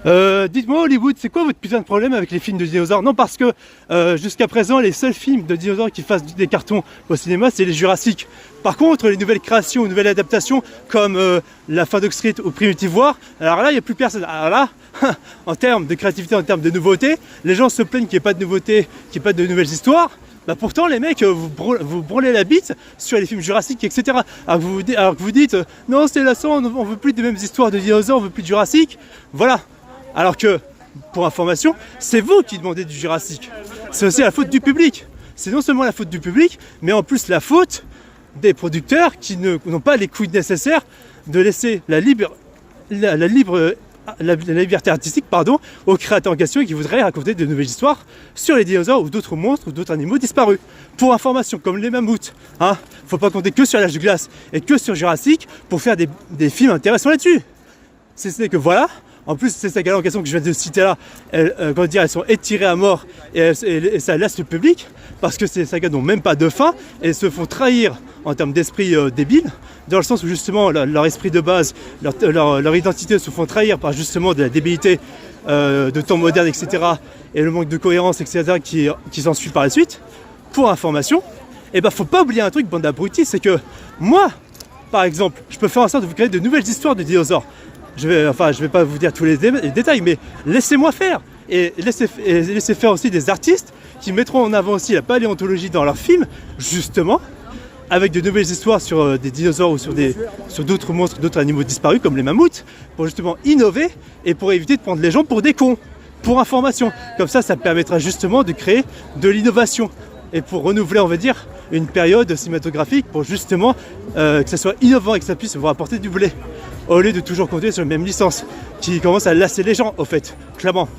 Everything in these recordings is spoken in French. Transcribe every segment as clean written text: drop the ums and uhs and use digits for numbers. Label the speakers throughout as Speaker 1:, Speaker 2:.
Speaker 1: Dites-moi Hollywood, c'est quoi votre putain de problème avec les films de dinosaures? Non, parce que jusqu'à présent, les seuls films de dinosaures qui fassent des cartons au cinéma, c'est les Jurassic. Par contre, les nouvelles créations, nouvelles adaptations, comme La Fin d'Oak Street ou Primitive War, alors là, il n'y a plus personne. Alors là, en termes de créativité, en termes de nouveauté, les gens se plaignent qu'il n'y ait pas de nouveauté, qu'il n'y ait pas de nouvelles histoires. Bah pourtant les mecs vous brûlez la bite sur les films Jurassic, etc. Alors que vous dites non, c'est lassant, on veut plus des mêmes histoires de dinosaures, on veut plus de Jurassic. Voilà. Alors que, pour information, c'est vous qui demandez du Jurassic. C'est aussi la faute du public. C'est non seulement la faute du public, mais en plus la faute des producteurs qui n'ont pas les couilles nécessaires de laisser la liberté artistique, aux créateurs en question qui voudraient raconter de nouvelles histoires sur les dinosaures ou d'autres monstres ou d'autres animaux disparus. Pour information, comme les mammouths, faut pas compter que sur l'âge de glace et que sur Jurassic pour faire des films intéressants là-dessus. C'est ce n'est que voilà. En plus, ces sagas en question que je viens de citer là, elles sont étirées à mort et ça laisse le public parce que ces sagas n'ont même pas de fin et se font trahir en termes d'esprit débile, dans le sens où justement leur esprit de base, leur identité se font trahir par justement de la débilité de temps moderne, etc. et le manque de cohérence, etc. qui s'ensuit par la suite. Pour information, faut pas oublier un truc, bande d'abrutis, c'est que moi, par exemple, je peux faire en sorte de vous créer de nouvelles histoires de dinosaures. Je vais pas vous dire tous les détails, mais laissez-moi faire. Et laissez faire aussi des artistes qui mettront en avant aussi la paléontologie dans leurs films, justement, avec de nouvelles histoires sur des dinosaures ou sur d'autres monstres, d'autres animaux disparus, comme les mammouths, pour justement innover et pour éviter de prendre les gens pour des cons, pour information. Comme ça permettra justement de créer de l'innovation et pour renouveler, on va dire, une période cinématographique pour justement que ça soit innovant et que ça puisse vous rapporter du blé. Au lieu de toujours compter sur la même licence qui commence à lasser les gens, au fait, clairement.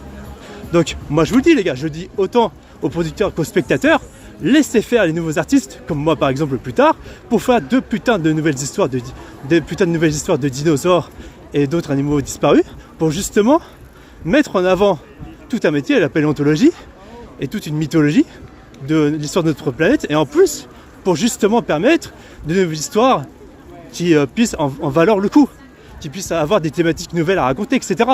Speaker 1: Donc, moi je vous le dis les gars, je dis autant aux producteurs qu'aux spectateurs, laissez faire les nouveaux artistes, comme moi par exemple plus tard, pour faire de putains de nouvelles histoires de dinosaures et d'autres animaux disparus, pour justement mettre en avant tout un métier, la paléontologie, et toute une mythologie de l'histoire de notre planète, et en plus, pour justement permettre de nouvelles histoires qui puissent en valoir le coup, qui puissent avoir des thématiques nouvelles à raconter, etc.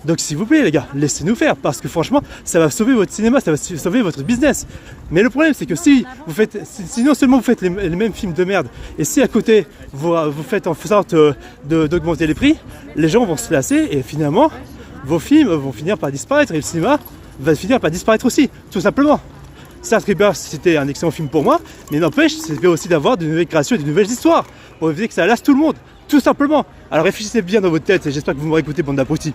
Speaker 1: Donc s'il vous plaît les gars, laissez-nous faire, parce que franchement, ça va sauver votre cinéma, ça va sauver votre business. Mais le problème c'est que si non seulement vous faites les mêmes films de merde, et si à côté vous faites en sorte d'augmenter les prix, les gens vont se lasser, et finalement, vos films vont finir par disparaître, et le cinéma va finir par disparaître aussi, tout simplement. Certes, Rebirth, c'était un excellent film pour moi, mais n'empêche, c'est bien aussi d'avoir de nouvelles créations et de nouvelles histoires, pour éviter que ça lasse tout le monde, tout simplement. Alors réfléchissez bien dans votre tête, et j'espère que vous m'aurez écouté, bande d'abrutis.